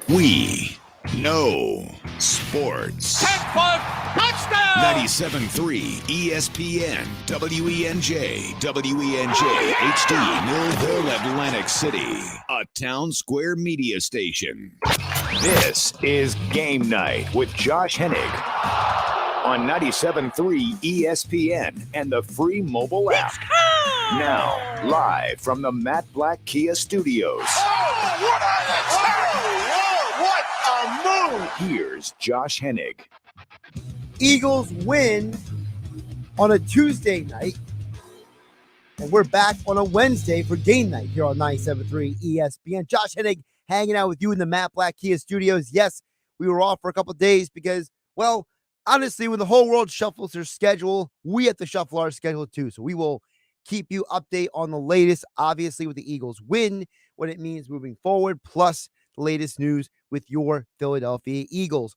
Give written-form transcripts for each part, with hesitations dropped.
We know sports. 10-foot touchdown! 97.3 ESPN, WENJ, WENJ HD, Millville, Atlantic City, a Town Square media station. This is Game Night with Josh Hennig on 97.3 ESPN and the free mobile app. Now, live from the Matt Black Kia Studios. What a move! Here's Josh Hennig. Eagles win on a Tuesday night, and we're back on a Wednesday for Game Night here on 97.3 ESPN. Josh Hennig hanging out with you in the Matt Black Kia Studios. Yes, we were off for a couple of days because, well, honestly, when the whole world shuffles their schedule, we have to shuffle our schedule too. So we will keep you update on the latest, obviously, with the Eagles win, what it means moving forward, plus the latest news with your Philadelphia Eagles.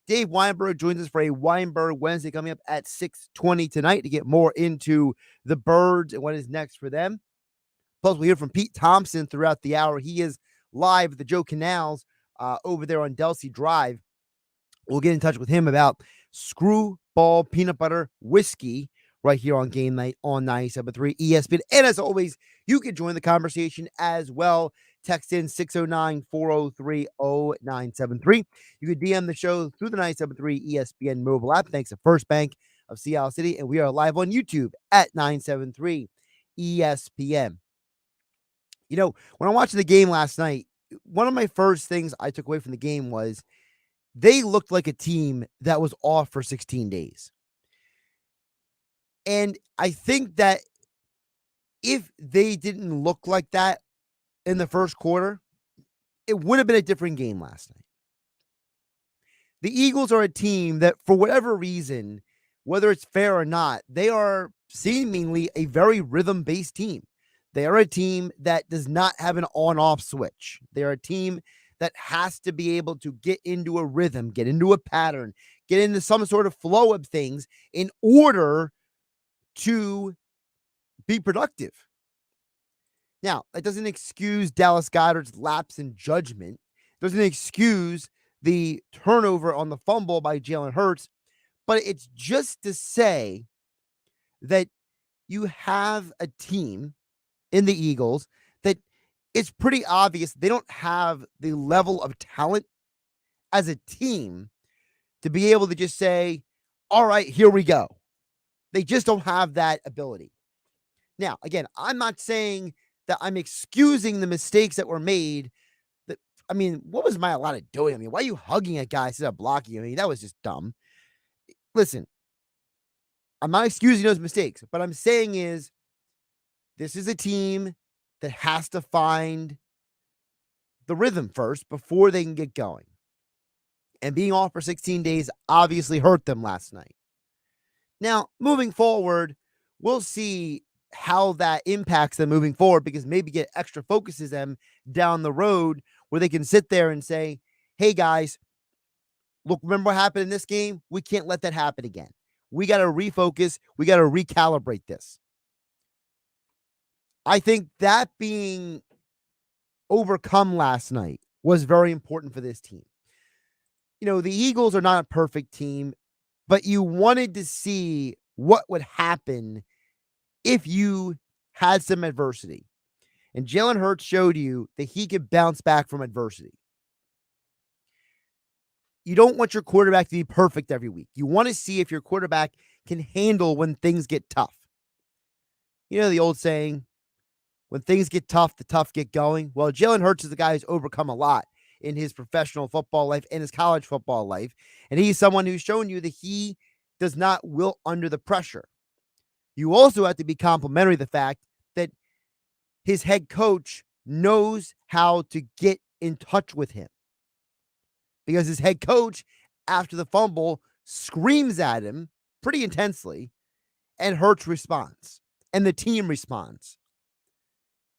Dave Weinberg joins us for a Weinberg Wednesday coming up at 6:20 tonight to get more into the Birds and what is next for them. Plus, we'll hear from Pete Thompson throughout the hour. He is live at the Joe Canals over there on Delsea Drive. We'll get in touch with him about Screwball Peanut Butter Whiskey right here on Game Night on 97.3 ESPN. And as always, you can join the conversation as well. Text in 609-403-0973. You can DM the show through the 97.3 ESPN mobile app. Thanks to First Bank of Seattle City. And we are live on YouTube at 973 ESPN. You know, when I watched the game last night, one of my first things I took away from the game was they looked like a team that was off for 16 days. And I think that if they didn't look like that in the first quarter, it would have been a different game last night. The Eagles are a team that, for whatever reason, whether it's fair or not, they are seemingly a very rhythm-based team. They are a team that does not have an on-off switch. They are a team that has to be able to get into a rhythm, get into a pattern, get into some sort of flow of things in order to be productive. Now, that doesn't excuse Dallas Goedert's lapse in judgment. It doesn't excuse the turnover on the fumble by Jalen Hurts, but it's just to say that you have a team in the Eagles that it's pretty obvious they don't have the level of talent as a team to be able to just say, all right, here we go. They just don't have that ability. Now, again, I'm not saying that I'm excusing the mistakes that were made. What was Mailata doing? Why are you hugging a guy instead of blocking him? That was just dumb. Listen, I'm not excusing those mistakes. But I'm saying is this is a team that has to find the rhythm first before they can get going. And being off for 16 days obviously hurt them last night. Now, moving forward, we'll see how that impacts them moving forward because maybe get extra focuses them down the road where they can sit there and say, hey, guys, look, remember what happened in this game? We can't let that happen again. We got to refocus. We got to recalibrate this. I think that being overcome last night was very important for this team. You know, the Eagles are not a perfect team, but you wanted to see what would happen if you had some adversity. And Jalen Hurts showed you that he could bounce back from adversity. You don't want your quarterback to be perfect every week. You want to see if your quarterback can handle when things get tough. You know the old saying, when things get tough, the tough get going. Well, Jalen Hurts is the guy who's overcome a lot in his professional football life and his college football life. And he's someone who's shown you that he does not wilt under the pressure. You also have to be complimentary of the fact that his head coach knows how to get in touch with him. Because his head coach, after the fumble, screams at him pretty intensely, and Hurts responds. And the team responds.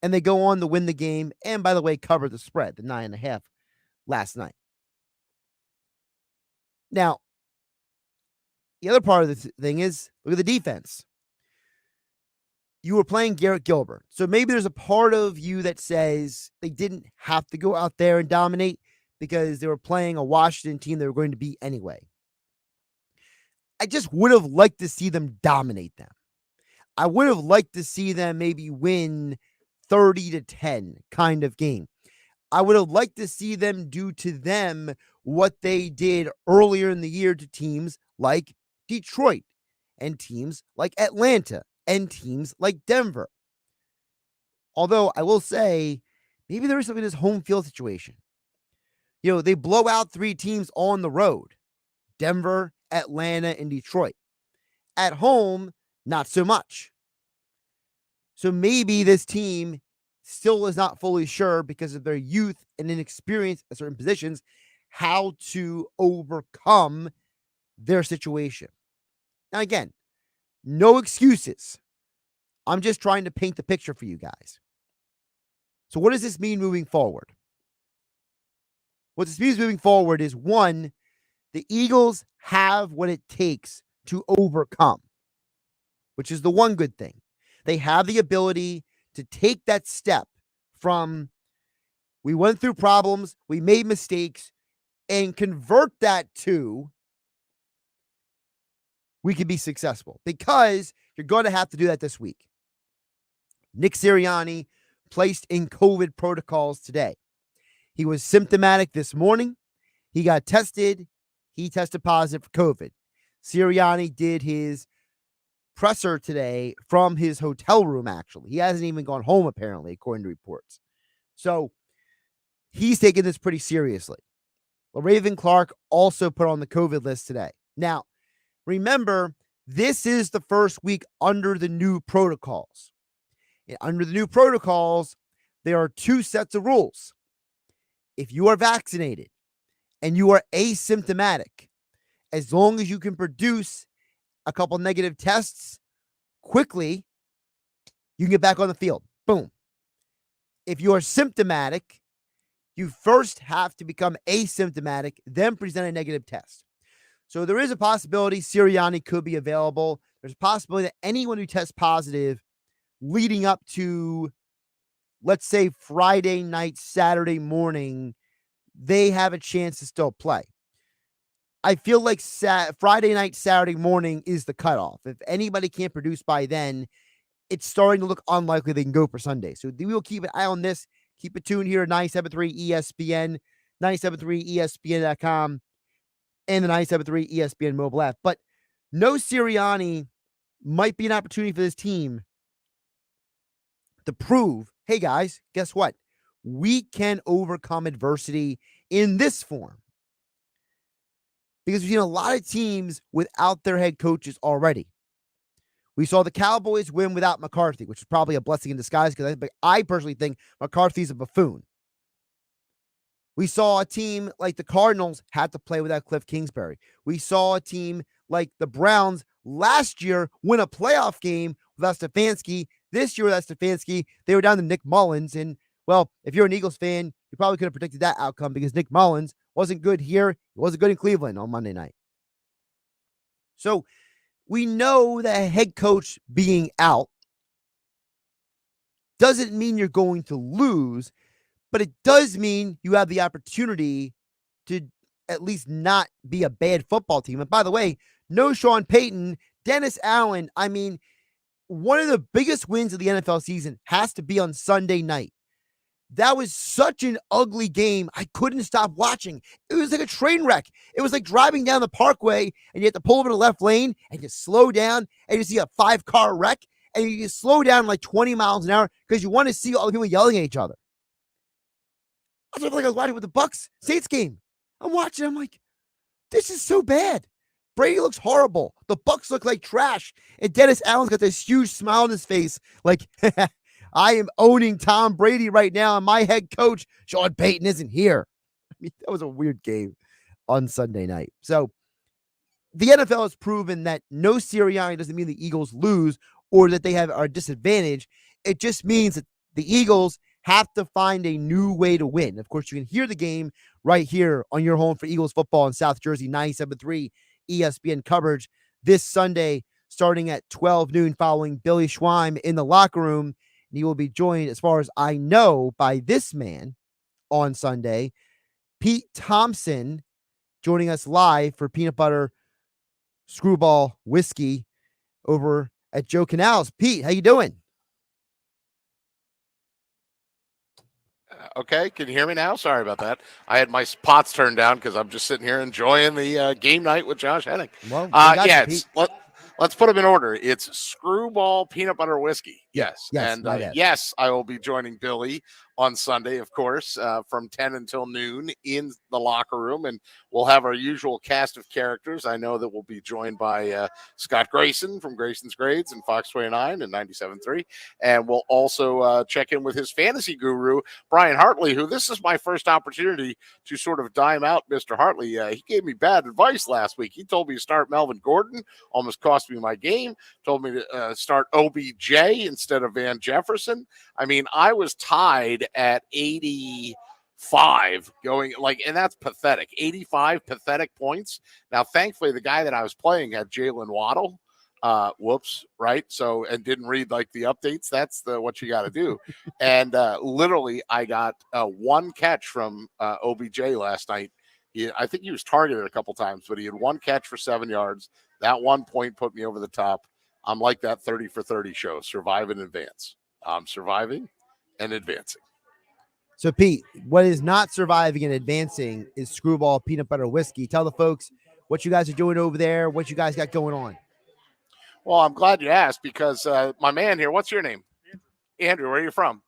And they go on to win the game, and by the way, cover the spread, the 9.5 last night. Now, the other part of the thing is, look at the defense. You were playing Garrett Gilbert. So maybe there's a part of you that says they didn't have to go out there and dominate because they were playing a Washington team they were going to beat anyway. I just would have liked to see them dominate them. I would have liked to see them maybe win 30-10 kind of game. I would have liked to see them do to them what they did earlier in the year to teams like Detroit and teams like Atlanta and teams like Denver. Although I will say, maybe there is something in this home field situation. They blow out 3 teams on the road: Denver, Atlanta, and Detroit. At home, not so much. So maybe this team still is not fully sure, because of their youth and inexperience at certain positions, how to overcome their situation. Now, again, no excuses. I'm just trying to paint the picture for you guys. So what does this mean moving forward? What this means moving forward is, one, the Eagles have what it takes to overcome, which is the one good thing. They have the ability to take that step from, we went through problems, we made mistakes, and convert that to, we can be successful, because you're going to have to do that this week. Nick Sirianni placed in COVID protocols today. He was symptomatic this morning. He got tested. He tested positive for COVID. Sirianni did his presser today from his hotel room, actually. He hasn't even gone home, apparently, according to reports. So he's taking this pretty seriously. LaRaven Clark also put on the COVID list today. Now, remember, this is the first week under the new protocols. And under the new protocols, there are 2 sets of rules. If you are vaccinated and you are asymptomatic, as long as you can produce a couple negative tests quickly, you can get back on the field. Boom. If you are symptomatic, you first have to become asymptomatic, then present a negative test. So there is a possibility Sirianni could be available. There's a possibility that anyone who tests positive leading up to, let's say, Friday night, Saturday morning, they have a chance to still play. I feel like Friday night, Saturday morning is the cutoff. If anybody can't produce by then, it's starting to look unlikely they can go for Sunday. So we will keep an eye on this. Keep it tuned here at 97.3 ESPN, 97.3ESPN.com, and the 97.3 ESPN mobile app. But no Sirianni might be an opportunity for this team to prove, hey guys, guess what? We can overcome adversity in this form. Because we've seen a lot of teams without their head coaches already. We saw the Cowboys win without McCarthy, which is probably a blessing in disguise, because I personally think McCarthy's a buffoon. We saw a team like the Cardinals had to play without Cliff Kingsbury. We saw a team like the Browns last year win a playoff game without Stefanski. This year without Stefanski, they were down to Nick Mullins. And, well, if you're an Eagles fan, you probably could have predicted that outcome, because Nick Mullins wasn't good here. He wasn't good in Cleveland on Monday night. So we know that head coach being out doesn't mean you're going to lose, but it does mean you have the opportunity to at least not be a bad football team. And by the way, no Sean Payton, Dennis Allen. I mean, one of the biggest wins of the NFL season has to be on Sunday night. That was such an ugly game. I couldn't stop watching. It was like a train wreck. It was like driving down the parkway and you have to pull over to the left lane and you slow down and you see a 5-car wreck and you slow down like 20 miles an hour because you want to see all the people yelling at each other. I felt like I was watching with the Bucks Saints game. I'm watching. I'm like, this is so bad. Brady looks horrible. The Bucks look like trash. And Dennis Allen's got this huge smile on his face. Like, I am owning Tom Brady right now, and my head coach, Sean Payton, isn't here. I mean, that was a weird game on Sunday night. So the NFL has proven that no Sirianni doesn't mean the Eagles lose or that they have a disadvantage. It just means that the Eagles have to find a new way to win. Of course, you can hear the game right here on your home for Eagles football in South Jersey, 97.3 ESPN coverage this Sunday, starting at 12 noon, following Billy Schweim in the locker room. And he will be joined, as far as I know, by this man on Sunday, Pete Thompson joining us live for Peanut Butter Screwball Whiskey over at Joe Canals. Pete, how you doing? Okay, can you hear me now? Sorry about that. I had my pots turned down because I'm just sitting here enjoying the game night with Josh Hennig. Well, Let's put them in order. It's Screwball Peanut Butter Whiskey. Yes. Yes, And my bad. yes, I will be joining Billy on Sunday, of course, from 10 until noon in the locker room. And we'll have our usual cast of characters. I know that we'll be joined by Scott Grayson from Grayson's Grades and Fox 29 and 97.3. And we'll also check in with his fantasy guru, Brian Hartley, who this is my first opportunity to sort of dime out Mr. Hartley. He gave me bad advice last week. He told me to start Melvin Gordon, almost cost me my game, told me to start OBJ instead of Van Jefferson. I mean, I was tied at 85 going and that's pathetic. 85 pathetic points. Now, thankfully, the guy that I was playing had Jalen Waddle. Right? So, and didn't read the updates. That's what you got to do. And literally, I got one catch from OBJ last night. I think he was targeted a couple times, but he had one catch for 7 yards. That 1 point put me over the top. I'm like that 30 for 30 show, survive and advance. I'm surviving and advancing. So, Pete, what is not surviving and advancing is Screwball Peanut Butter Whiskey. Tell the folks what you guys are doing over there, what you guys got going on. Well, I'm glad you asked because my man here, what's your name? Andrew, where are you from?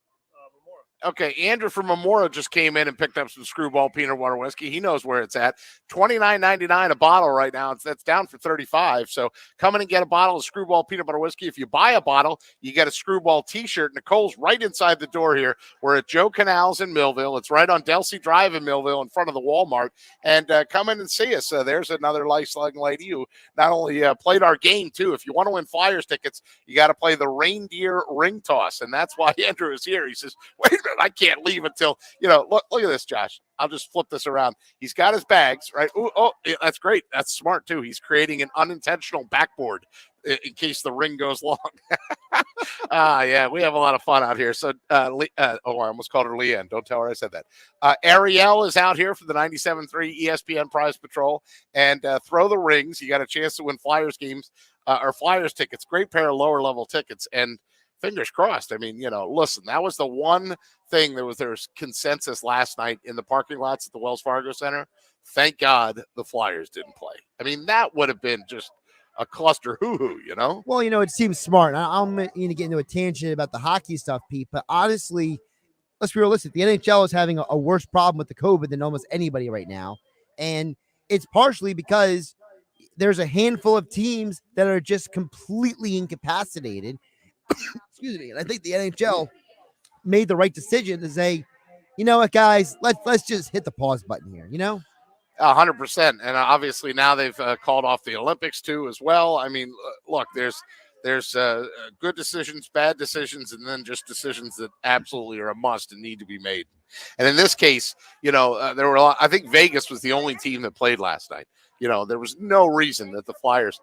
Okay, Andrew from Memorial just came in and picked up some Screwball Peanut Butter Whiskey. He knows where it's at. $29.99 a bottle right now. That's down for $35. So come in and get a bottle of Screwball Peanut Butter Whiskey. If you buy a bottle, you get a Screwball T-shirt. Nicole's right inside the door here. We're at Joe Canals in Millville. It's right on Delsey Drive in Millville in front of the Walmart. And come in and see us. There's another lifelong lady who not only played our game, too. If you want to win Flyers tickets, you got to play the reindeer ring toss. And that's why Andrew is here. He says, wait a minute. I can't leave until, look at this, Josh. I'll just flip this around. He's got his bags, right? Ooh, oh, yeah, that's great. That's smart, too. He's creating an unintentional backboard in case the ring goes long. Yeah, we have a lot of fun out here. So, I almost called her Leanne. Don't tell her I said that. Ariel is out here for the 97.3 ESPN Prize Patrol. And throw the rings. You got a chance to win Flyers games or Flyers tickets. Great pair of lower-level tickets. And fingers crossed. I mean, listen, that was the one thing there's consensus last night in the parking lots at the Wells Fargo Center. Thank God the Flyers didn't play. I mean, that would have been just a cluster hoo-hoo, Well, it seems smart. I'm going to get into a tangent about the hockey stuff, Pete, but honestly, let's be realistic. The NHL is having a worse problem with the COVID than almost anybody right now. And it's partially because there's a handful of teams that are just completely incapacitated. Excuse me. And I think the NHL made the right decision to say, you know what, guys, let's just hit the pause button here, 100%. And obviously now they've called off the Olympics too as well. I mean, look, there's good decisions, bad decisions, and then just decisions that absolutely are a must and need to be made. And in this case, there were a lot. I think Vegas was the only team that played last night. There was no reason that the Flyers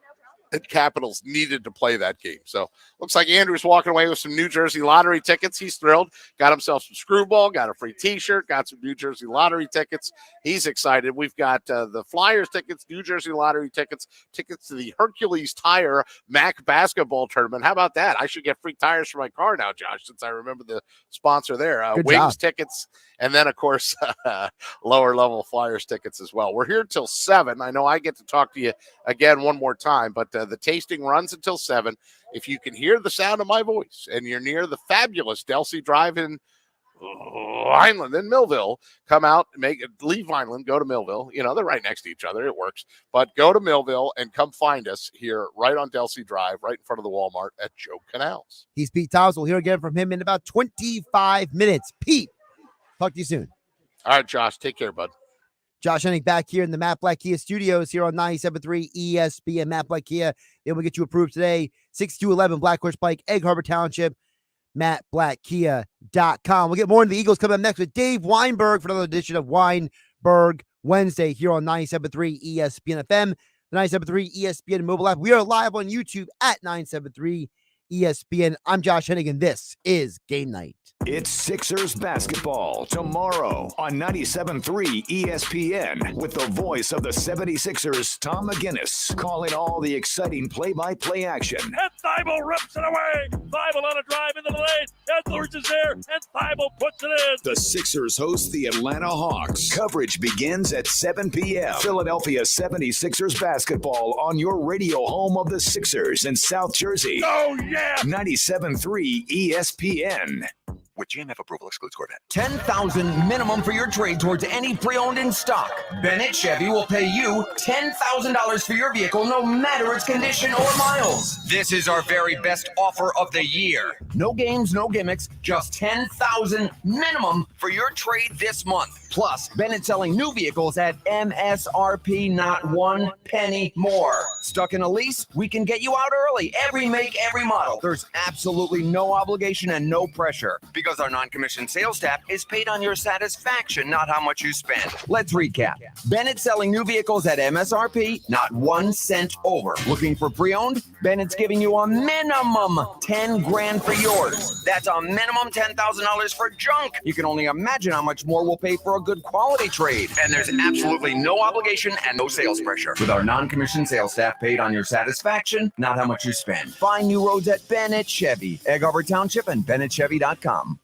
and Capitals needed to play that game. So looks like Andrew's walking away with some New Jersey lottery tickets. He's thrilled. Got himself some Screwball, got a free T-shirt, got some New Jersey lottery tickets. He's excited. We've got the Flyers tickets, New Jersey lottery tickets, tickets to the Hercules Tire MAC basketball tournament. How about that? I should get free tires for my car now, Josh, since I remember the sponsor there. Wings tickets, and then, of course, lower-level Flyers tickets as well. We're here till 7. I know I get to talk to you again one more time, but the tasting runs until 7. If you can hear the sound of my voice and you're near the fabulous Delsey Drive in Vineland in Millville, come out, leave Vineland, go to Millville. They're right next to each other. It works. But go to Millville and come find us here right on Delsey Drive, right in front of the Walmart at Joe Canals. He's Pete Thomas. We'll hear again from him in about 25 minutes. Pete, talk to you soon. All right, Josh. Take care, bud. Josh Hennig back here in the Matt Black Kia studios here on 97.3 ESPN. Matt Black Kia. They will get you approved today. 6211 Black Horse Pike, Egg Harbor Township. MattBlackKia.com. We'll get more into the Eagles coming up next with Dave Weinberg for another edition of Weinberg Wednesday here on 97.3 ESPN FM, the 97.3 ESPN mobile app. We are live on YouTube at 97.3 ESPN. I'm Josh Hennig, and this is Game Night. It's Sixers basketball tomorrow on 97.3 ESPN with the voice of the 76ers, Tom McGinnis, calling all the exciting play-by-play action. And Thibault rips it away. Thibault on a drive into the lane. Edwards is there, and Thibault puts it in. The Sixers host the Atlanta Hawks. Coverage begins at 7 p.m. Philadelphia 76ers basketball on your radio home of the Sixers in South Jersey. Oh, yeah. 97.3 ESPN. With GMF approval, excludes Corvette. $10,000 minimum for your trade towards any pre-owned in stock. Bennett Chevy will pay you $10,000 for your vehicle, no matter its condition or miles. This is our very best offer of the year. No games, no gimmicks, just $10,000 minimum for your trade this month. Plus, Bennett selling new vehicles at MSRP, not 1 penny more. Stuck in a lease? We can get you out early. Every make, every model. There's absolutely no obligation and no pressure. Because our non-commissioned sales staff is paid on your satisfaction, not how much you spend. Let's recap. Bennett selling new vehicles at MSRP, not 1 cent over. Looking for pre-owned? Bennett's giving you a minimum $10,000 for yours. That's a minimum $10,000 for junk. You can only imagine how much more we'll pay for a good quality trade. And there's absolutely no obligation and no sales pressure. With our non-commissioned sales staff paid on your satisfaction, not how much you spend. Find new roads at Bennett Chevy, Egg Harbor Township, and BennettChevy.com.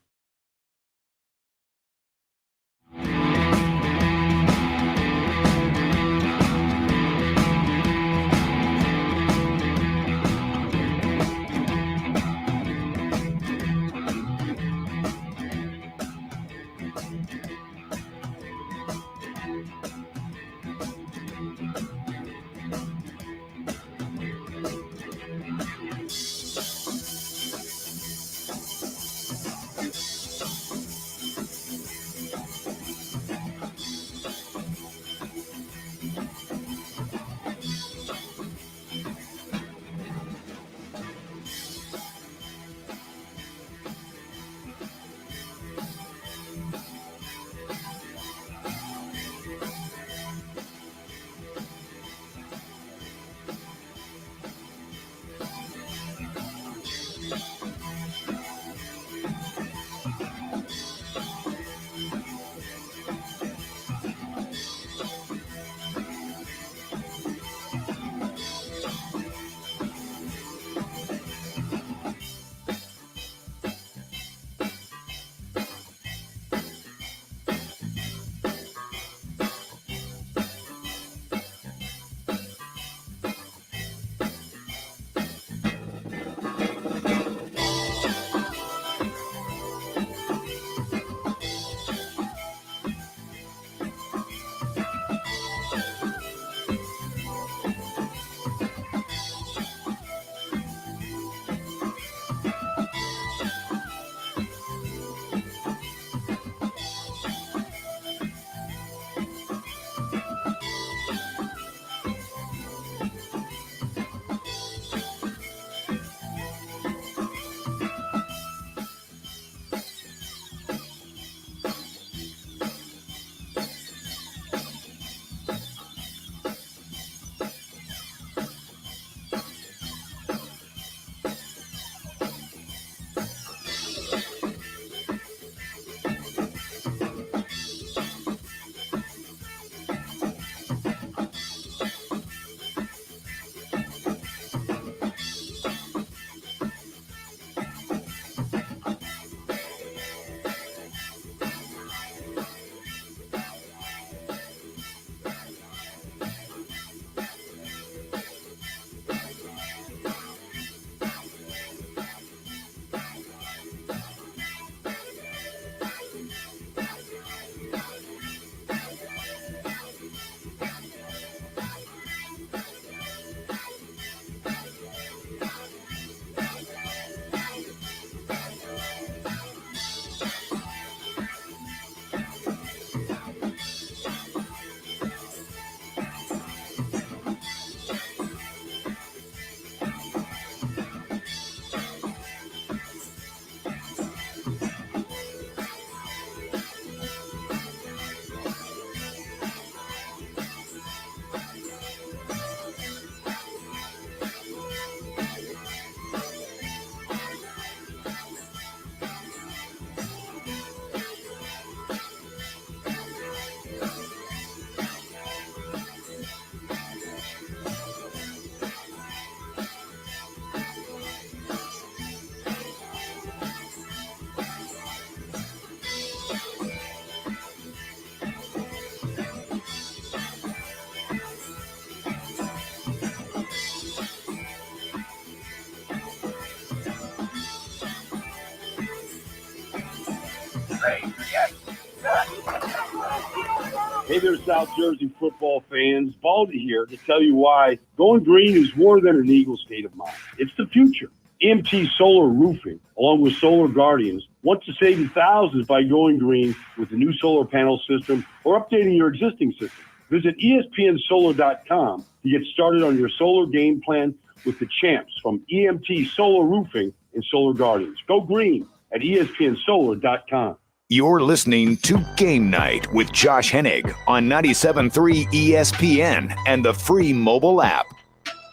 Hey there, South Jersey football fans. Baldy here to tell you why going green is more than an Eagle state of mind. It's the future. EMT Solar Roofing, along with Solar Guardians, wants to save you thousands by going green with the new solar panel system or updating your existing system. Visit ESPNSolar.com to get started on your solar game plan with the champs from EMT Solar Roofing and Solar Guardians. Go green at ESPNSolar.com. You're listening to Game Night with Josh Hennig on 97.3 ESPN and the free mobile app.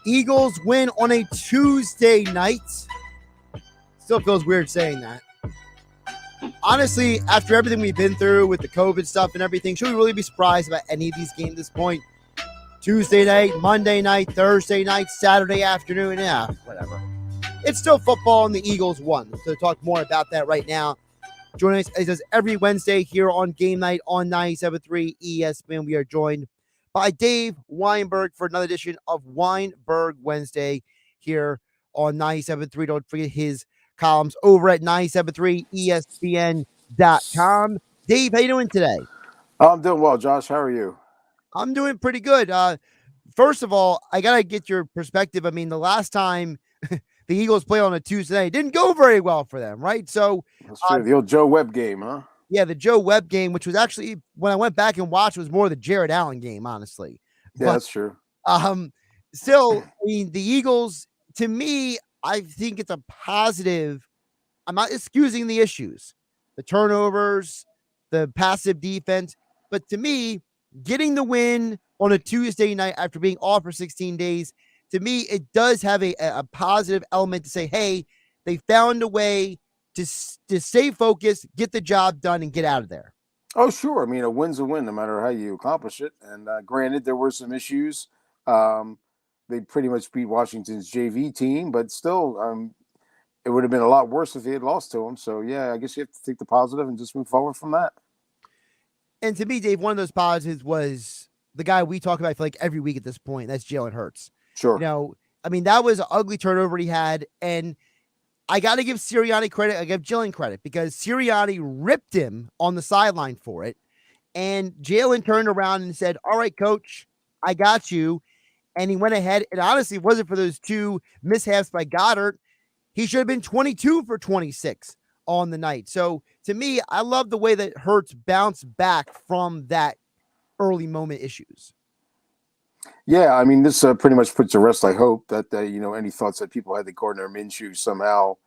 Eagles win on a Tuesday night. Still feels weird saying that. Honestly, after everything we've been through with the COVID stuff and everything, should we really be surprised about any of these games at this point? Tuesday night, Monday night, Thursday night, Saturday afternoon, yeah, whatever. It's still football and the Eagles won. So to talk more about that right now, joining us as every Wednesday here on Game Night on 97.3 ESPN. We are joined by Dave Weinberg for another edition of Weinberg Wednesday here on 97.3. Don't forget his columns over at 97.3ESPN.com. Dave, how you doing today? I'm doing well, Josh. How are you? I'm doing pretty good. First of all, I got to get your perspective. I mean, the last time the Eagles played on a Tuesday night, it didn't go very well for them, right? So that's true. The old Joe Webb game, huh? Yeah, the Joe Webb game, which was actually, when I went back and watched, it was more the Jared Allen game, honestly. Yeah, that's true. Still, I mean, the Eagles, to me, I think it's a positive. I'm not excusing the issues, the turnovers, the passive defense, but to me, getting the win on a Tuesday night after being off for 16 days, to me, it does have a positive element to say, hey, they found a way to stay focused, get the job done, and get out of there. Oh, sure. I mean, a win's a win, no matter how you accomplish it. And granted, there were some issues. They pretty much beat Washington's JV team, but still, it would have been a lot worse if they had lost to them. So, yeah, I guess you have to take the positive and just move forward from that. And to me, Dave, one of those positives was the guy we talk about, I feel like, every week at this point. That's Jalen Hurts. Sure. You know, I mean, that was an ugly turnover he had. And I got to give Sirianni credit. I give Jalen credit because Sirianni ripped him on the sideline for it. And Jalen turned around and said, all right, coach, I got you. And he went ahead. And honestly, if it wasn't for those two mishaps by Goddard, he should have been 22 for 26 on the night. So to me, I love the way that Hurts bounced back from that early moment issues. Yeah, I mean, this pretty much puts to rest, I hope, that, any thoughts that people had that Gardner Minshew somehow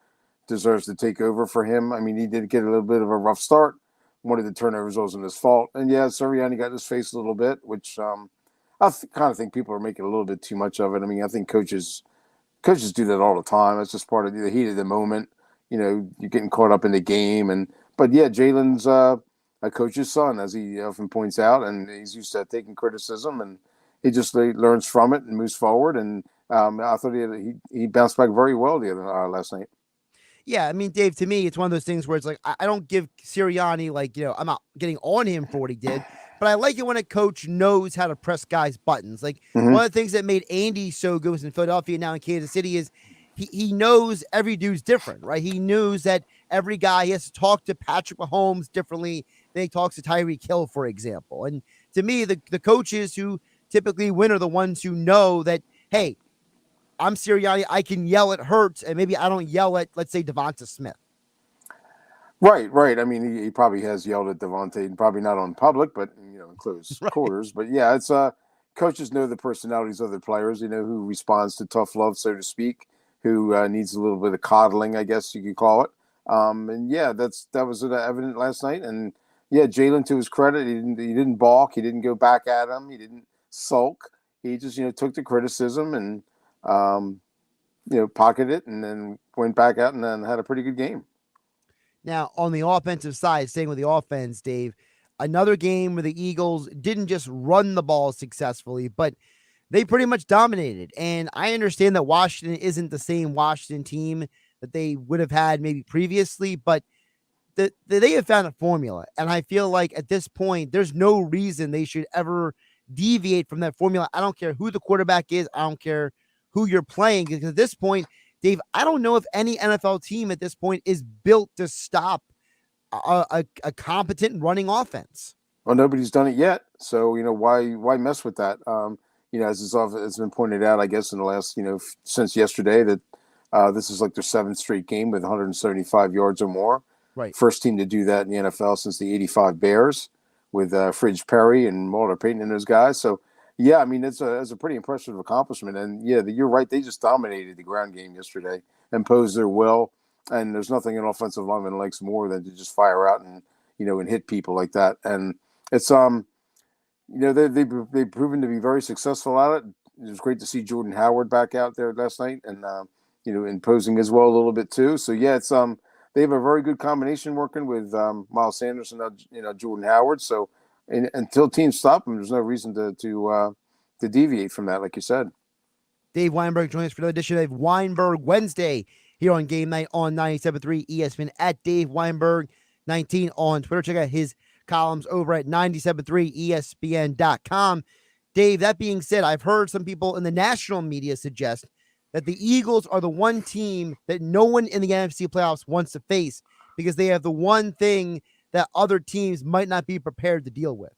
deserves to take over for him. I mean, he did get a little bit of a rough start. One of the turnovers wasn't his fault. And, yeah, Sirianni got in his face a little bit, which I kind of think people are making a little bit too much of it. I mean, I think coaches do that all the time. That's just part of the heat of the moment. You know, you're getting caught up in the game. But, yeah, Jalen's a coach's son, as he often points out, and he's used to taking criticism, and he just learns from it and moves forward. And I thought he bounced back very well the other last night. Yeah, I mean, Dave, to me, it's one of those things where it's like, I don't give Sirianni, I'm not getting on him for what he did, but I like it when a coach knows how to press guys' buttons. Like, one of the things that made Andy so good was in Philadelphia, now in Kansas City, is he knows every dude's different, right? He knows that every guy, he has to talk to Patrick Mahomes differently than he talks to Tyreek Hill, for example. And to me, the coaches who typically win are the ones who know that, hey, I'm Sirianni, I can yell at Hurts, and maybe I don't yell at, let's say, Devonta Smith. Right. I mean, he probably has yelled at Devontae, probably not on public, but, in close quarters. But, yeah, it's coaches know the personalities of their players. They know who responds to tough love, so to speak, who needs a little bit of coddling, I guess you could call it. And, yeah, that was evident last night. And, yeah, Jalen, to his credit, he didn't balk. He didn't go back at him. He didn't sulk. He just, took the criticism and, pocketed it and then went back out and then had a pretty good game. Now, on the offensive side, staying with the offense, Dave, another game where the Eagles didn't just run the ball successfully, but they pretty much dominated. And I understand that Washington isn't the same Washington team that they would have had maybe previously, but they have found a formula. And I feel like at this point, there's no reason they should ever deviate from that formula. I don't care who the quarterback is. I don't care who you're playing. Because at this point, Dave, I don't know if any NFL team at this point is built to stop a competent running offense. Well, nobody's done it yet, so why mess with that? As it's been pointed out, I guess in the last since yesterday that this is like their 7th straight game with 175 yards or more. Right. First team to do that in the NFL since the '85 Bears with Fridge Perry and Walter Payton and those guys. So yeah, I mean it's a pretty impressive accomplishment. And yeah, you're right. They just dominated the ground game yesterday, imposed their will, and there's nothing an offensive lineman likes more than to just fire out and and hit people like that. And it's they've proven to be very successful at it. It was great to see Jordan Howard back out there last night and imposing as well a little bit too. So yeah, it's they have a very good combination working with Miles Sanders and Jordan Howard. So until teams stop them, there's no reason to deviate from that, like you said. Dave Weinberg joins us for another edition of Weinberg Wednesday here on Game Night on 97.3 ESPN at Dave Weinberg 19 on Twitter. Check out his columns over at 97.3ESPN.com. Dave, that being said, I've heard some people in the national media suggest that the Eagles are the one team that no one in the NFC playoffs wants to face because they have the one thing that other teams might not be prepared to deal with.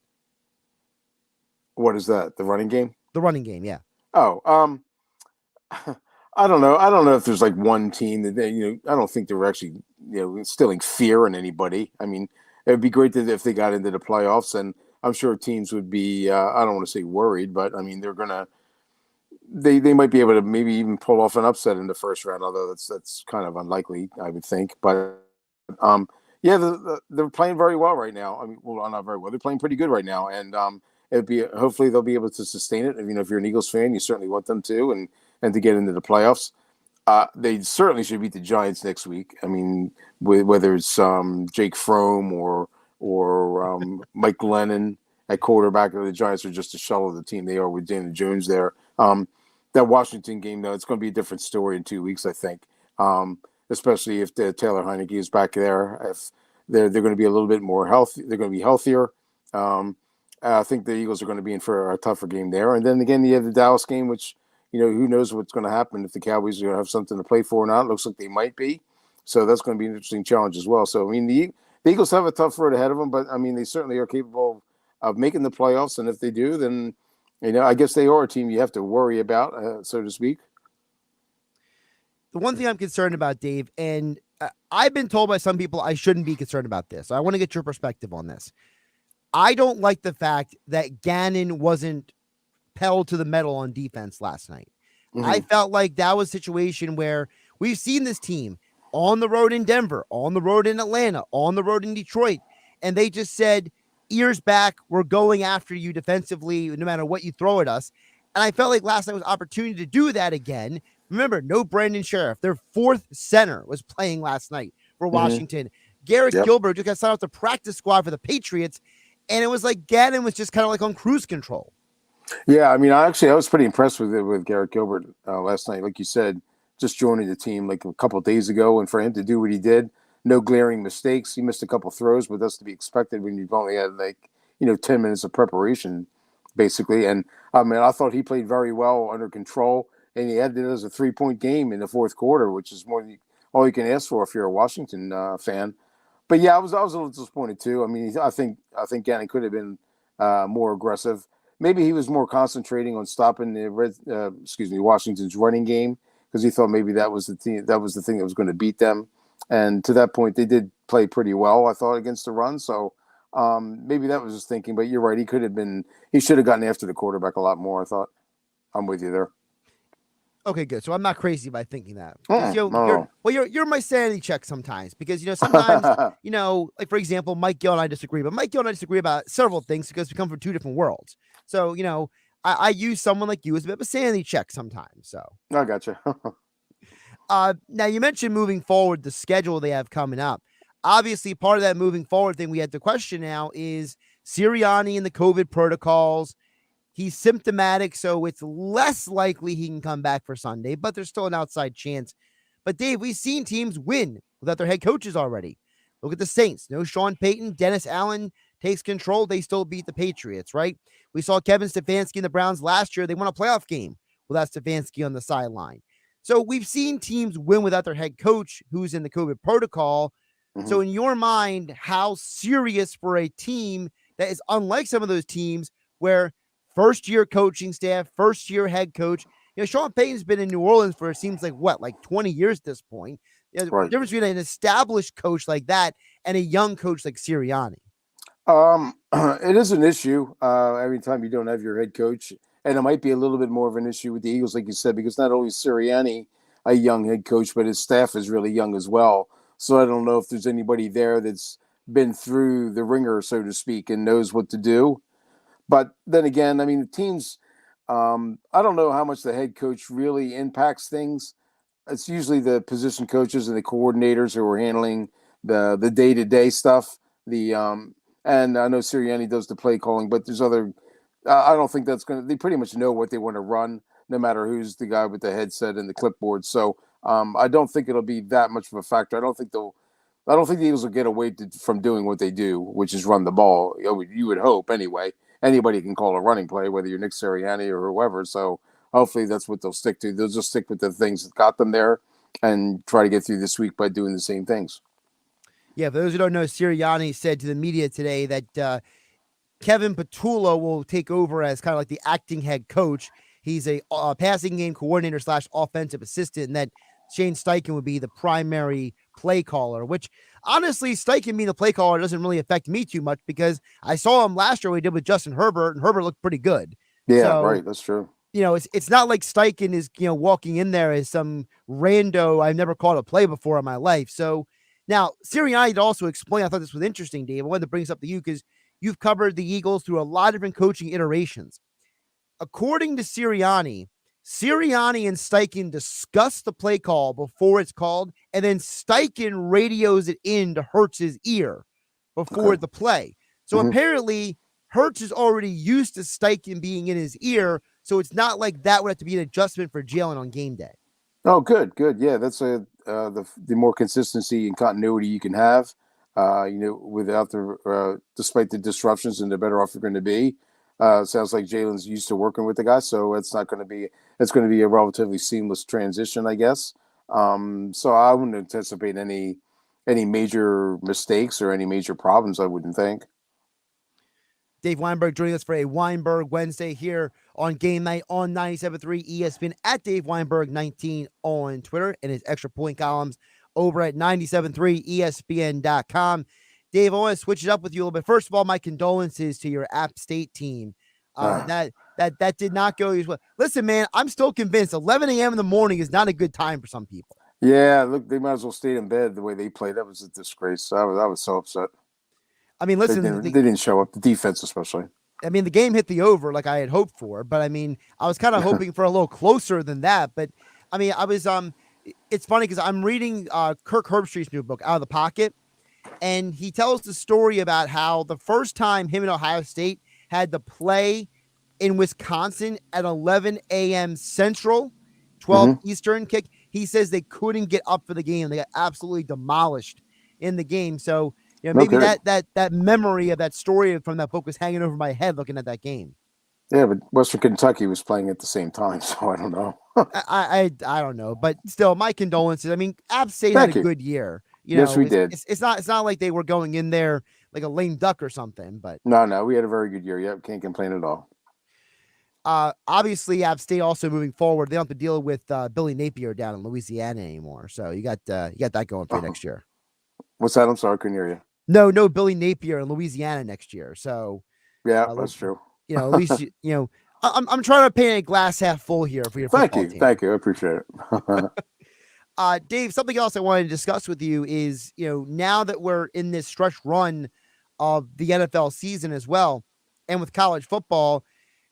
What is that? The running game? The running game, yeah. Oh, I don't know. I don't know if there's like one team that I don't think they're actually instilling fear in anybody. I mean, it would be great if they got into the playoffs, and I'm sure teams would be. I don't want to say worried, but I mean they're gonna. They might be able to maybe even pull off an upset in the first round, although that's kind of unlikely, I would think. But yeah, they're playing very well right now. I mean, well, not very well. They're playing pretty good right now, and hopefully they'll be able to sustain it. If you're an Eagles fan, you certainly want them to, and to get into the playoffs. They certainly should beat the Giants next week. I mean, whether it's Jake Fromm or Mike Lennon at quarterback, the Giants are just a shell of the team they are with Daniel Jones there. That Washington game, though, it's going to be a different story in 2 weeks, I think, especially if Taylor Heineke is back there. If they're going to be a little bit more healthy, they're going to be healthier. I think the Eagles are going to be in for a tougher game there. And then again, you have the Dallas game, which who knows what's going to happen if the Cowboys are going to have something to play for or not. It looks like they might be. So that's going to be an interesting challenge as well. So, I mean, the Eagles have a tough road ahead of them, but, I mean, they certainly are capable of making the playoffs. And if they do, then, I guess they are a team you have to worry about, so to speak. The one thing I'm concerned about, Dave, and I've been told by some people I shouldn't be concerned about this. So I want to get your perspective on this. I don't like the fact that Gannon wasn't held to the metal on defense last night. Mm-hmm. I felt like that was a situation where we've seen this team on the road in Denver, on the road in Atlanta, on the road in Detroit, and they just said, ears back, we're going after you defensively no matter what you throw at us. And I felt like last night was an opportunity to do that again. Remember, no Brandon Sheriff. Their 4th center was playing last night for Washington. Garrett Gilbert just got signed off the practice squad for the Patriots, and it was like Gannon was just kind of like on cruise control. Yeah, I mean, I was pretty impressed with Garrett Gilbert last night. Like you said, just joining the team like a couple of days ago, and for him to do what he did, no glaring mistakes. He missed a couple of throws, but that's to be expected when you've only had 10 minutes of preparation, basically. And I mean, I thought he played very well under control, and he had it as a 3-point game in the fourth quarter, which is more than all you can ask for if you're a Washington fan. But yeah, I was a little disappointed too. I mean, I think Gannon could have been more aggressive. Maybe he was more concentrating on stopping Washington's running game because he thought maybe that was the thing that was going to beat them. And to that point, they did play pretty well, I thought, against the run. So maybe that was his thinking. But you're right; he should have gotten after the quarterback a lot more. I thought. I'm with you there. Okay, good. So I'm not crazy by thinking that. No. You're my sanity check sometimes because sometimes like for example, Mike Gill and I disagree, but Mike Gill and I disagree about several things because we come from 2 different worlds. So I use someone like you as a bit of a sanity check sometimes. So I gotcha. Now you mentioned moving forward, the schedule they have coming up. Obviously, part of that moving forward thing we had to question now is Sirianni and the COVID protocols. He's symptomatic, so it's less likely he can come back for Sunday, but there's still an outside chance. But Dave, we've seen teams win without their head coaches already. Look at the Saints. No Sean Payton. Dennis Allen takes control. They still beat the Patriots, right? We saw Kevin Stefanski and the Browns last year. They won a playoff game without Stefanski on the sideline. So we've seen teams win without their head coach who's in the COVID protocol. Mm-hmm. So in your mind, how serious for a team that is unlike some of those teams where first-year coaching staff, first-year head coach. Sean Payton's been in New Orleans for, it seems like, 20 years at this point. The Right. difference between an established coach like that and a young coach like Sirianni. It is an issue every time you don't have your head coach, and it might be a little bit more of an issue with the Eagles, like you said, because not only is Sirianni a young head coach, but his staff is really young as well. So I don't know if there's anybody there that's been through the ringer, so to speak, and knows what to do. But then again, I mean, the teams, I don't know how much the head coach really impacts things. It's usually the position coaches and the coordinators who are handling the day-to-day stuff. And I know Sirianni does the play calling, but there's other. I don't think that's going to. They pretty much know what they want to run, no matter who's the guy with the headset and the clipboard. So I don't think it'll be that much of a factor. I don't think the Eagles will get away from doing what they do, which is run the ball. You would hope anyway. Anybody can call a running play, whether you're Nick Sirianni or whoever. So hopefully that's what they'll stick to. They'll just stick with the things that got them there and try to get through this week by doing the same things. Yeah, for those who don't know, Sirianni said to the media today that Kevin Patullo will take over as kind of like the acting head coach. He's a passing game coordinator / offensive assistant, and that Shane Steichen would be the primary play caller, which honestly, Steichen being the play caller doesn't really affect me too much because I saw him last year what he did with Justin Herbert, and Herbert looked pretty good. Yeah, so, right. That's true. It's not like Steichen is, walking in there as some rando I've never called a play before in my life. So now Sirianni to also explain, I thought this was interesting, Dave. I wanted to bring this up to you because you've covered the Eagles through a lot of different coaching iterations. According to Sirianni and Steichen discuss the play call before it's called, and then Steichen radios it in to Hurts's ear before the play. So apparently Hurts is already used to Steichen being in his ear, so it's not like that would have to be an adjustment for Jalen on game day. Oh, good. Yeah, that's the more consistency and continuity you can have. Without despite the disruptions, and the better off you're going to be. Sounds like Jalen's used to working with the guy, so it's going to be a relatively seamless transition, I guess. So I wouldn't anticipate any major mistakes or any major problems. I wouldn't think. Dave Weinberg joining us for a Weinberg Wednesday here on Game Night on 97.3 ESPN at Dave Weinberg 19 on Twitter, and his extra point columns over at 97.3ESPN.com. Dave, I want to switch it up with you a little bit. First of all, my condolences to your App State team. That did not go as well. Listen, man, I'm still convinced 11 a.m. in the morning is not a good time for some people. Yeah, look, they might as well stay in bed the way they played. That was a disgrace. I was so upset. I mean, listen, they didn't show up, the defense especially. I mean, the game hit the over like I had hoped for, but I mean, I was kind of hoping for a little closer than that. But I mean, I was it's funny because I'm reading Kirk Herbstreit's new book, Out of the Pocket, and he tells the story about how the first time him and Ohio State had to play in Wisconsin at 11 a.m. Central, 12 Eastern kick, he says they couldn't get up for the game. They got absolutely demolished in the game. So, maybe that memory of that story from that book was hanging over my head looking at that game. Yeah, but Western Kentucky was playing at the same time, so I don't know. I don't know, but still, my condolences. I mean, App State had a good year. Yes, we did. It's not like they were going in there like a lame duck or something. But no, we had a very good year. Yep, can't complain at all. Obviously, App State also moving forward, they don't have to deal with Billy Napier down in Louisiana anymore. So you got that going for next year. What's that? I'm sorry, I couldn't hear you. No Billy Napier in Louisiana next year. So yeah, that's true. At least I'm trying to paint a glass half full here for your football team. Thank you, I appreciate it. Dave, something else I wanted to discuss with you is now that we're in this stretch run of the NFL season as well, and with college football,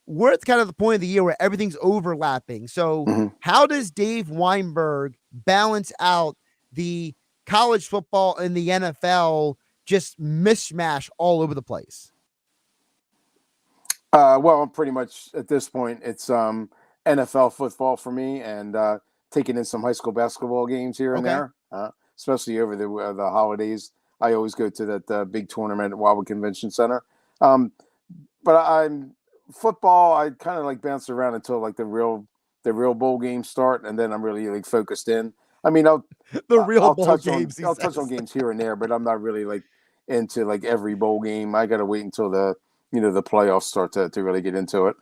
we're at kind of the point of the year where everything's overlapping. So how does Dave Weinberg balance out the college football and the NFL just mishmash all over the place? Well, pretty much at this point, it's NFL football for me, and taking in some high school basketball games here and there, especially over the holidays. I always go to that big tournament at Wildwood Convention Center. But I'm football. I kind of like bounce around until like the real bowl games start, and then I'm really like focused in. I mean, I'll touch on games here and there, but I'm not really like into like every bowl game. I got to wait until the playoffs start to really get into it.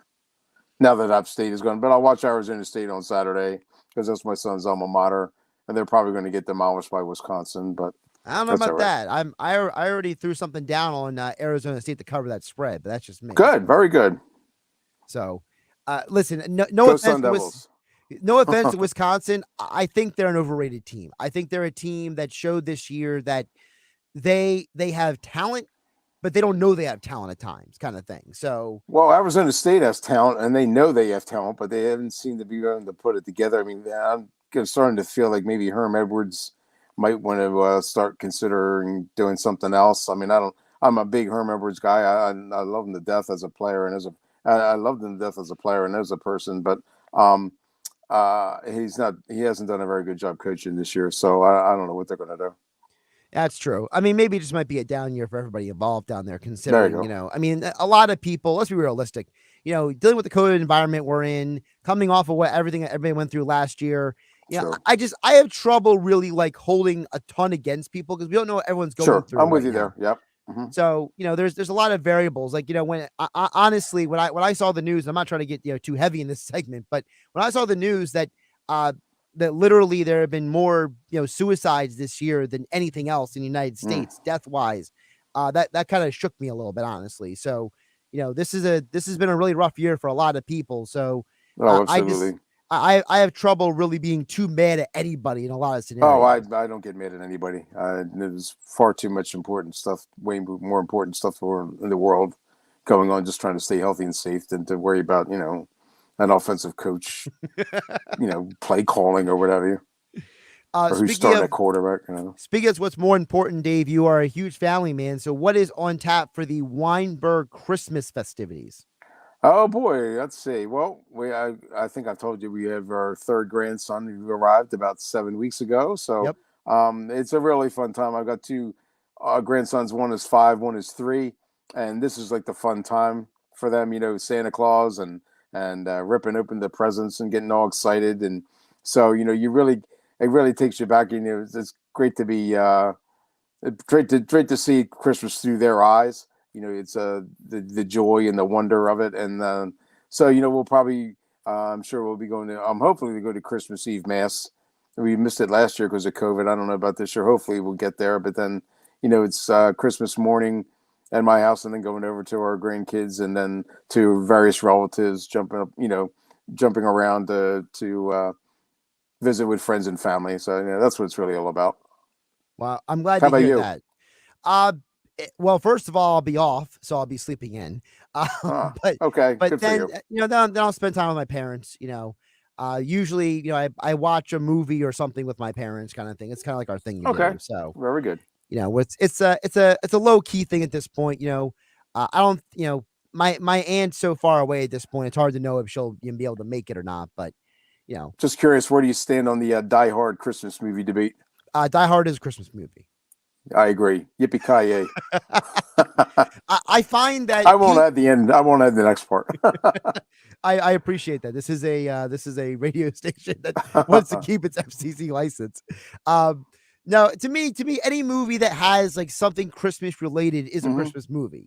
Now that App State is going, but I'll watch Arizona State on Saturday because that's my son's alma mater, and they're probably going to get demolished by Wisconsin. But I don't know about that. I already threw something down on Arizona State to cover that spread, but that's just me. Good, very good. So, listen, no offense. No offense to Wisconsin. I think they're an overrated team. I think they're a team that showed this year that they have talent, but they don't know they have talent at times, kind of thing. So, well, Arizona State has talent, and they know they have talent, but they haven't seemed to be willing to put it together. I mean, I'm starting to feel like maybe Herm Edwards might want to start considering doing something else. I mean, I'm a big Herm Edwards guy. I love him to death as a player, and I loved him to death as a player and as a person, but he hasn't done a very good job coaching this year. So I don't know what they're going to do. That's true. I mean, maybe it just might be a down year for everybody involved down there, considering, I mean, a lot of people, let's be realistic, dealing with the COVID environment we're in, coming off of everything that everybody went through last year. Sure. I have trouble really like holding a ton against people because we don't know what everyone's going through. I'm with you there. Yep. Mm-hmm. So, there's a lot of variables. Like, when honestly, when I saw the news, I'm not trying to get, too heavy in this segment, but when I saw the news that literally there have been more, suicides this year than anything else in the United States, death wise, that kind of shook me a little bit, honestly. So, this has been a really rough year for a lot of people. So absolutely. I have trouble really being too mad at anybody in a lot of scenarios. I don't get mad at anybody. There's far too much important stuff, way more important stuff in the world going on, just trying to stay healthy and safe than to worry about, an offensive coach, play calling or whatever. Or who's starting a quarterback. Speaking of what's more important, Dave, you are a huge family man. So what is on tap for the Weinberg Christmas festivities? Oh boy, let's see. Well, I think I told you we have our third grandson who arrived about 7 weeks ago. So it's a really fun time. I've got two grandsons. One is 5, one is 3, and this is like the fun time for them. Santa Claus and ripping open the presents and getting all excited. And so it really takes you back. It's great to be great to see Christmas through their eyes. It's the joy and the wonder of it. And so, we'll probably, I'm sure we'll be going to, hopefully we go to Christmas Eve Mass. We missed it last year because of COVID. I don't know about this year. Hopefully we'll get there. But then, it's Christmas morning at my house and then going over to our grandkids and then to various relatives jumping around to visit with friends and family. So, that's what it's really all about. Well, I'm glad to hear that. Well, first of all, I'll be off, so I'll be sleeping in. But then, then I'll spend time with my parents. Usually, I watch a movie or something with my parents, kind of thing. It's kind of like our thing. Okay, do, so very good. It's a low key thing at this point. I don't. My aunt's so far away at this point. It's hard to know if she'll be able to make it or not. But just curious, where do you stand on the Die Hard Christmas movie debate? Die Hard is a Christmas movie. I agree. Yippee-ki-yay. I find that I won't add the end. I won't add the next part. I appreciate that. This is a radio station that wants to keep its FCC license. No, to me, any movie that has like something Christmas related is a Christmas movie.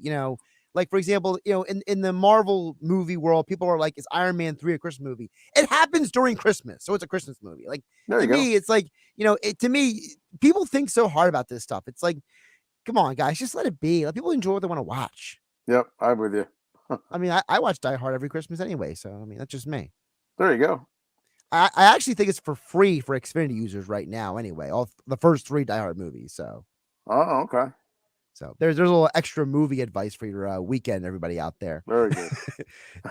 Like, for example, in the Marvel movie world, people are like, is Iron Man 3 a Christmas movie? It happens during Christmas, so it's a Christmas movie. Like, to me, it's like, to me, people think so hard about this stuff. It's like, come on, guys, just let it be. Let people enjoy what they want to watch. Yep, I'm with you. I mean, I watch Die Hard every Christmas anyway, so, I mean, that's just me. There you go. I actually think it's for free for Xfinity users right now anyway, all the first 3 Die Hard movies, so. Oh, okay. So there's a little extra movie advice for your weekend, everybody out there. Very good.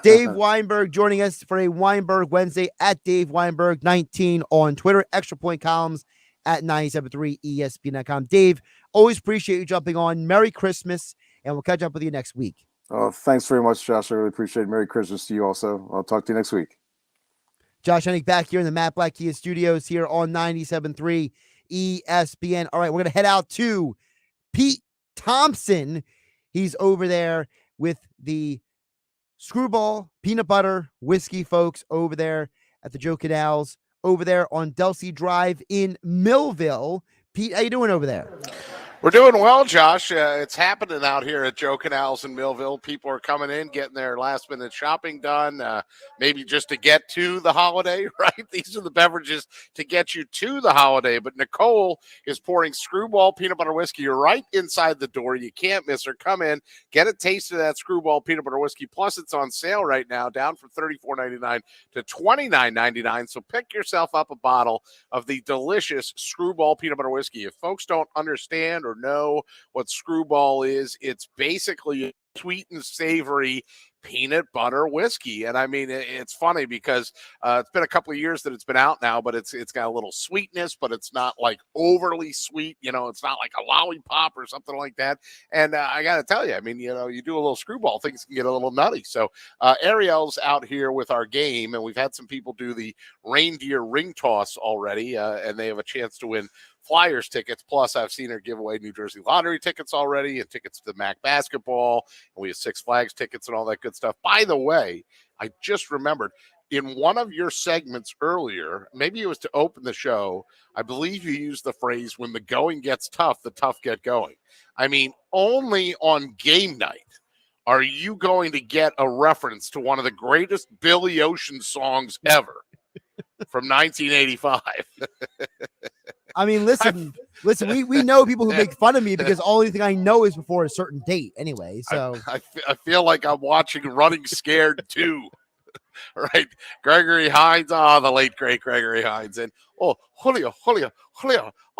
Dave Weinberg joining us for a Weinberg Wednesday at Dave Weinberg 19 on Twitter. Extra point columns at 973ESPN.com. Dave, always appreciate you jumping on. Merry Christmas, and we'll catch up with you next week. Oh, thanks very much, Josh. I really appreciate it. Merry Christmas to you also. I'll talk to you next week. Josh Hennig back here in the Matt Black Kia studios here on 97.3 ESPN. All right, we're going to head out to Pete Thompson. He's over there with the Screwball Peanut Butter Whiskey folks over there at the Joe Canals over there on Delsey Drive in Millville. Pete, how you doing over there? We're doing well, Josh. It's happening out here at Joe Canals in Millville. People are coming in, getting their last-minute shopping done, maybe just to get to the holiday, right? These are the beverages to get you to the holiday. But Nicole is pouring Screwball peanut butter whiskey. You're right inside the door. You can't miss her. Come in, get a taste of that Screwball peanut butter whiskey. Plus, it's on sale right now, down from $34.99 to $29.99. So pick yourself up a bottle of the delicious Screwball peanut butter whiskey. If folks don't understand or know what Screwball is, it's basically sweet and savory peanut butter whiskey. And I mean, it's funny because it's been a couple of years that it's been out now, but it's got a little sweetness, but it's not like overly sweet. You know, it's not like a lollipop or something like that. And I got to tell you, I mean, you know, you do a little Screwball, things can get a little nutty. So Ariel's out here with our game, and we've had some people do the reindeer ring toss already, and they have a chance to win Flyers tickets. Plus, I've seen her give away New Jersey Lottery tickets already and tickets to MAC basketball. And we have Six Flags tickets and all that good stuff. By the way, I just remembered in one of your segments earlier, maybe it was to open the show, I believe you used the phrase, when the going gets tough, the tough get going. I mean, only on game night are you going to get a reference to one of the greatest Billy Ocean songs ever from 1985. I mean, listen, we know people who make fun of me because all anything I know is before a certain date anyway. So I feel like I'm watching Running Scared 2. Right. Gregory Hines. Oh, the late, great Gregory Hines. And, Julio.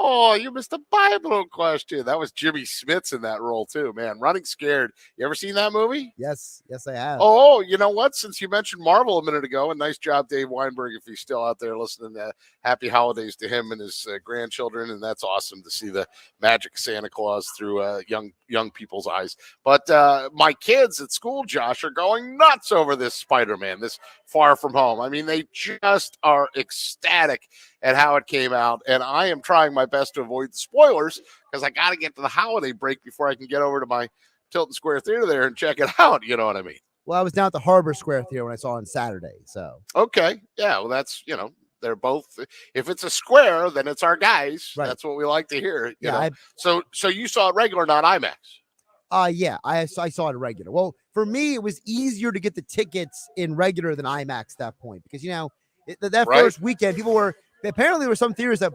Oh, you missed the Bible question. That was Jimmy Smits in that role, too, man. Running Scared. You ever seen that movie? Yes, I have. Oh, you know what? Since you mentioned Marvel a minute ago, and nice job, Dave Weinberg, if he's still out there listening. Happy holidays to him and his grandchildren, and that's awesome to see the magic of Santa Claus through young people's eyes. But my kids at school, Josh, are going nuts over this Spider-Man, this Far From Home. I mean, they just are ecstatic at how it came out, and I am trying my best to avoid the spoilers because I got to get to the holiday break before I can get over to my Tilton Square Theater there and check it out. You know what I mean? Well, I was down at the Harbor Square Theater when I saw it on Saturday. So okay, yeah. Well, that's they're both. If it's a square, then it's our guys. Right. That's what we like to hear. You know? I, so you saw it regular, not IMAX. Yeah, I saw it regular. Well, for me, it was easier to get the tickets in regular than IMAX at that point because that first weekend people were apparently there were some theaters that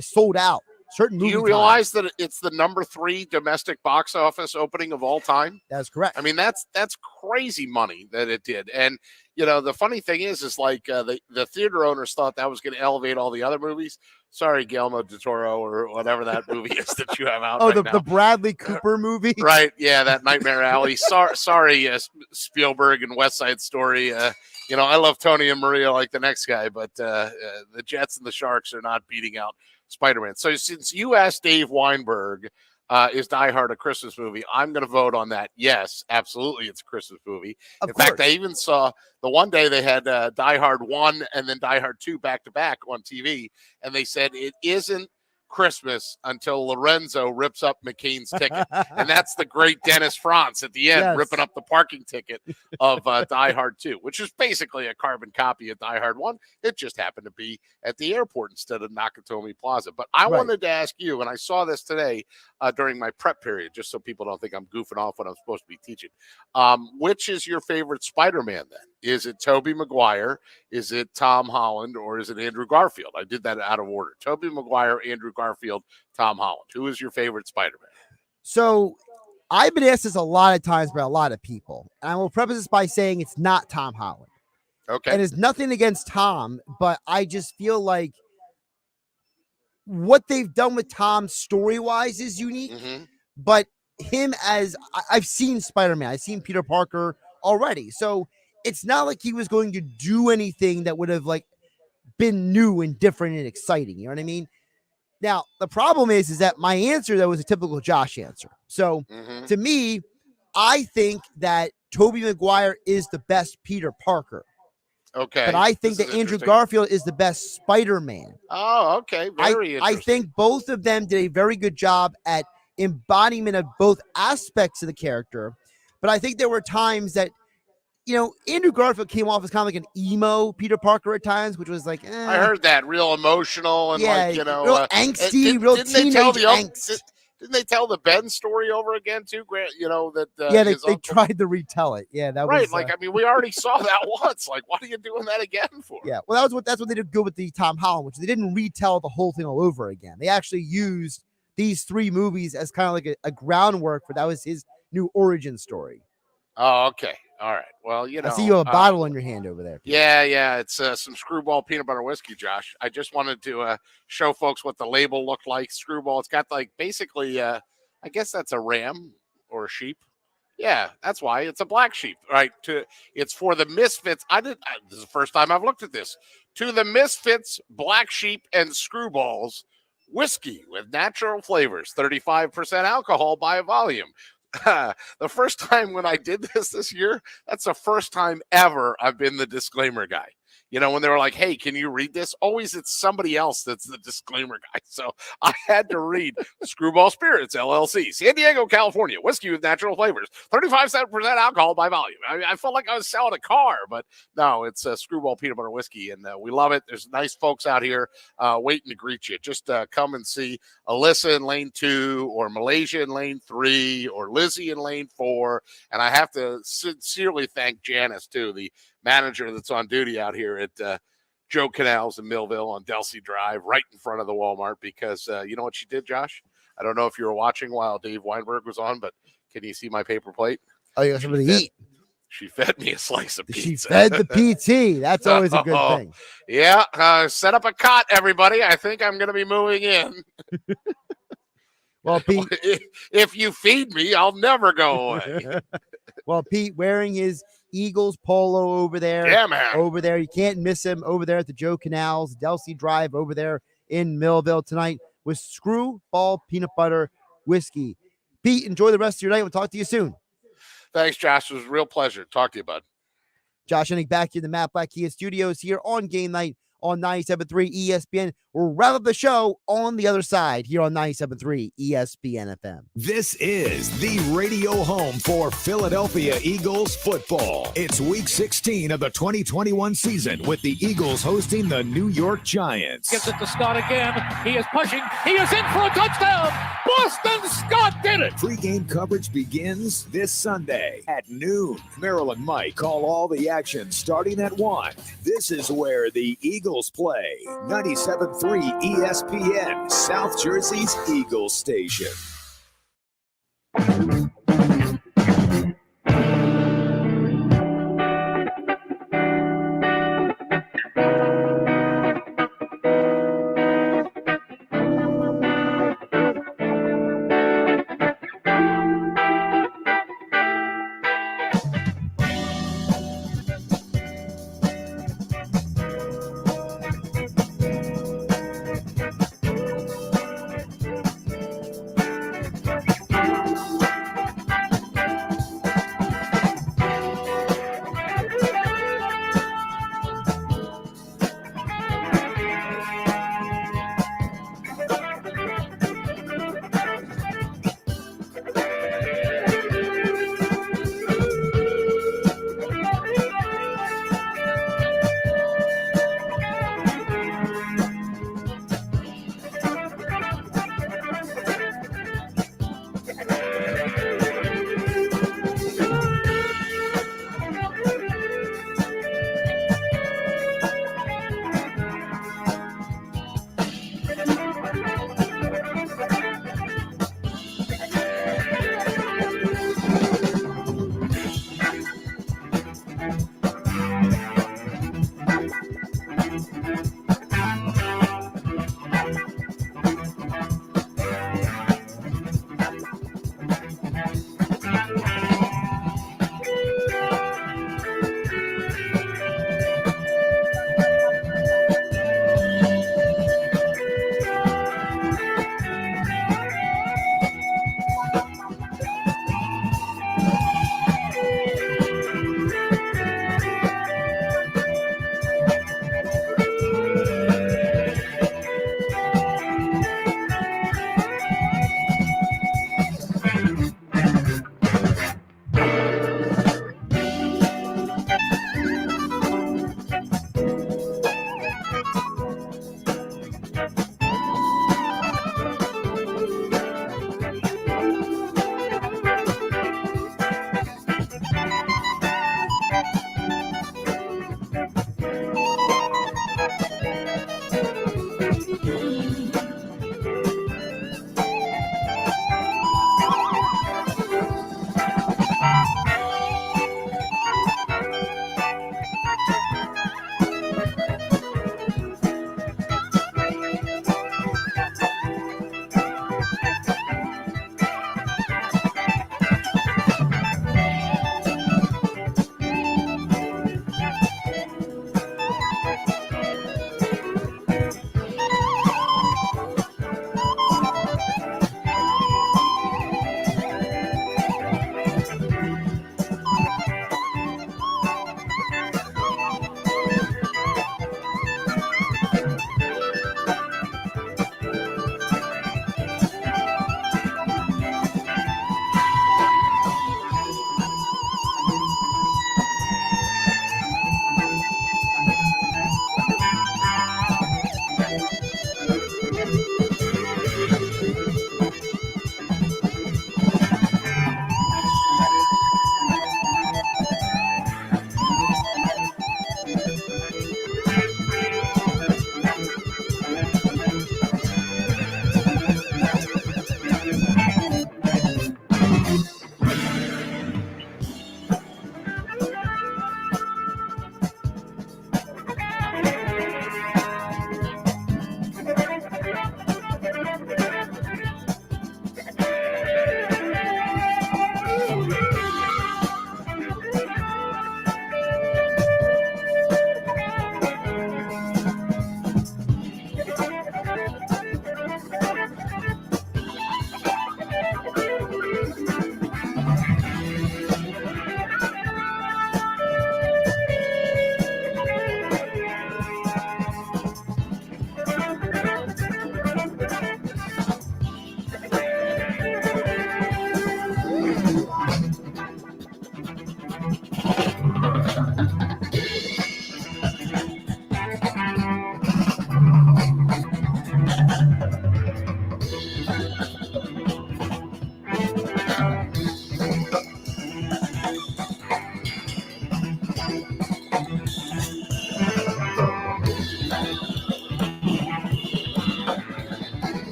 sold out. Certain movies. Do you realize that it's the number 3 domestic box office opening of all time? That's correct. I mean, that's crazy money that it did. And, the funny thing is like the theater owners thought that was going to elevate all the other movies. Sorry, Guillermo del Toro or whatever that movie is that you have out right now. The Bradley Cooper movie? Right, yeah, that Nightmare Alley. Sorry, Spielberg and West Side Story. I love Tony and Maria like the next guy, but the Jets and the Sharks are not beating out Spider-Man. So since you asked Dave Weinberg, is Die Hard a Christmas movie? I'm going to vote on that. Yes, absolutely, it's a Christmas movie. In fact, I even saw the one day they had Die Hard 1 and then Die Hard 2 back-to-back on TV, and they said it isn't Christmas until Lorenzo rips up McCain's ticket. And that's the great Dennis Franz at the end, ripping up the parking ticket of Die Hard 2, which is basically a carbon copy of Die Hard 1. It just happened to be at the airport instead of Nakatomi Plaza. But I wanted to ask you, and I saw this today during my prep period, just so people don't think I'm goofing off when I'm supposed to be teaching. Which is your favorite Spider-Man then? Is it Tobey Maguire? Is it Tom Holland? Or is it Andrew Garfield? I did that out of order. Tobey Maguire, Andrew Garfield, Tom Holland. Who is your favorite Spider-Man? So I've been asked this a lot of times by a lot of people. And I will preface this by saying it's not Tom Holland. Okay. And it's nothing against Tom, but I just feel like what they've done with Tom story-wise is unique. Mm-hmm. But him I've seen Spider-Man. I've seen Peter Parker already. So it's not like he was going to do anything that would have been new and different and exciting. You know what I mean? Now, the problem is that my answer, that was a typical Josh answer. So to me, I think that Tobey Maguire is the best Peter Parker. Okay. But I think that Andrew Garfield is the best Spider-Man. Oh, okay. Very interesting. I think both of them did a very good job at embodiment of both aspects of the character. But I think there were times that, Andrew Garfield came off as kind of like an emo Peter Parker at times, which was I heard that. Real emotional and real angsty, real teenage angst. Didn't they tell the Ben story over again too? Grant, that. They tried to retell it. Yeah, that right. was Like, we already saw that once. Like, what are you doing that again for? Yeah, well, that's what they did good with the Tom Holland, which they didn't retell the whole thing all over again. They actually used these 3 movies as kind of like a groundwork for that was his new origin story. Oh, okay. All right. Well, I see you have a bottle in your hand over there. Yeah. It's some Screwball peanut butter whiskey, Josh. I just wanted to show folks what the label looked like. Screwball. It's got like basically, I guess that's a ram or a sheep. Yeah, that's why it's a black sheep, right? It's for the Misfits. This is the first time I've looked at this. To the Misfits, Black Sheep and Screwballs whiskey with natural flavors, 35% alcohol by volume. The first time when I did this year, that's the first time ever I've been the disclaimer guy. When they were like, hey, can you read this? Always it's somebody else that's the disclaimer guy. So I had to read Screwball Spirits, LLC, San Diego, California, whiskey with natural flavors, 35% alcohol by volume. I felt like I was selling a car, but no, it's a Screwball peanut butter whiskey, and we love it. There's nice folks out here waiting to greet you. Just come and see Alyssa in lane 2 or Malaysia in lane 3 or Lizzie in lane 4. And I have to sincerely thank Janice, too, the manager that's on duty out here at Joe Canals in Millville on Delsey Drive, right in front of the Walmart, because you know what she did, Josh? I don't know if you were watching while Dave Weinberg was on, but can you see my paper plate? Oh, you got something to eat. She fed me a slice of pizza. She fed the PT. That's always a good thing. Yeah. Set up a cot, everybody. I think I'm going to be moving in. Well, Pete, if you feed me, I'll never go away. Well, Pete, wearing his Eagles polo over there. Yeah, man. Over there. You can't miss him over there at the Joe Canals, Delsey Drive over there in Millville tonight with Screwball peanut butter whiskey. Pete, enjoy the rest of your night. We'll talk to you soon. Thanks, Josh. It was a real pleasure. Talk to you, bud. Josh Hennig back here in the Matt Black Kia Studios here on Game Night on 97.3 ESPN. We'll wrap up the show on the other side here on 97.3 ESPN FM. This is the radio home for Philadelphia Eagles football. It's week 16 of the 2021 season with the Eagles hosting the New York Giants. Gives it to Scott again. He is pushing. He is in for a touchdown. Boston Scott did it. Pre-game coverage begins this Sunday at noon. Merrill and Mike call all the action starting at 1. This is where the Eagles play. 97.3 ESPN, South Jersey's Eagles station.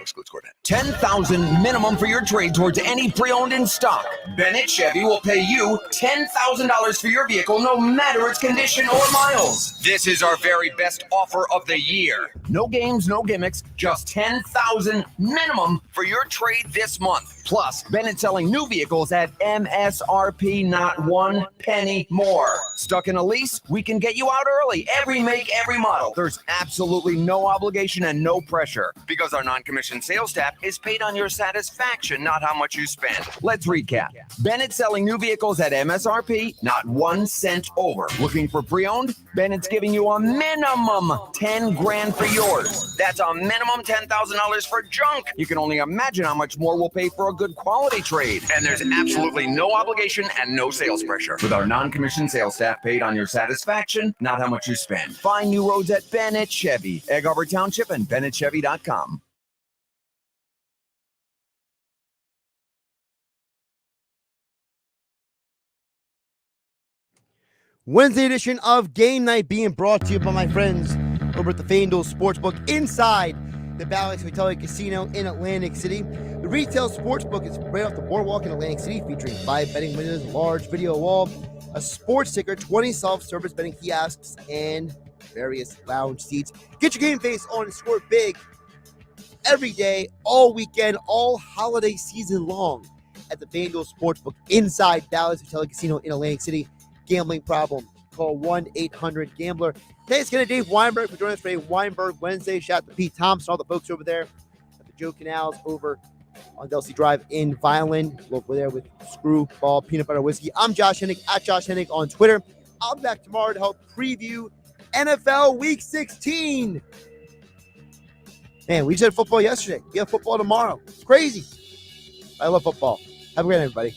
Excludes Corvette. $10,000 minimum for your trade towards any pre-owned in stock. Bennett Chevy will pay you $10,000 for your vehicle, no matter its condition or miles. This is our very best offer of the year. No games, no gimmicks, just $10,000 minimum for your trade this month. Plus, Bennett selling new vehicles at MSRP, not 1 penny more. Stuck in a lease? We can get you out early. Every make, every model. There's absolutely no obligation and no pressure because our non-commissioned sales staff is paid on your satisfaction, not how much you spend. Let's recap. Bennett selling new vehicles at MSRP, not 1 cent over. Looking for pre-owned? Bennett's giving you a minimum $10,000 for yours. That's a minimum $10,000 for junk. You can only imagine how much more we'll pay for a good quality trade. And there's absolutely no obligation and no sales pressure. With our non-commissioned sales staff paid on your satisfaction, not how much you spend. Find new roads at Bennett Chevy, Egg Harbor Township, and BennettChevy.com. Wednesday edition of Game Night being brought to you by my friends over at the FanDuel Sportsbook inside the Bally's Hotel Casino in Atlantic City. The retail sportsbook is right off the boardwalk in Atlantic City, featuring 5 betting windows, large video wall, a sports ticker, 20 self-service betting kiosks, and various lounge seats. Get your game face on and score big every day, all weekend, all holiday season long at the FanDuel Sportsbook inside Bally's Hotel Casino in Atlantic City. Gambling problem, call 1-800-GAMBLER. Thanks again to Dave Weinberg for joining us for a Weinberg Wednesday. Shout out to Pete Thompson, all the folks over there at the Joe Canals over on Delsey Drive in Violin. Over there with Screwball Peanut Butter Whiskey. I'm Josh Hennig, at Josh Hennig on Twitter. I'll be back tomorrow to help preview NFL Week 16. Man, we just had football yesterday. We have football tomorrow. It's crazy. I love football. Have a great night, everybody.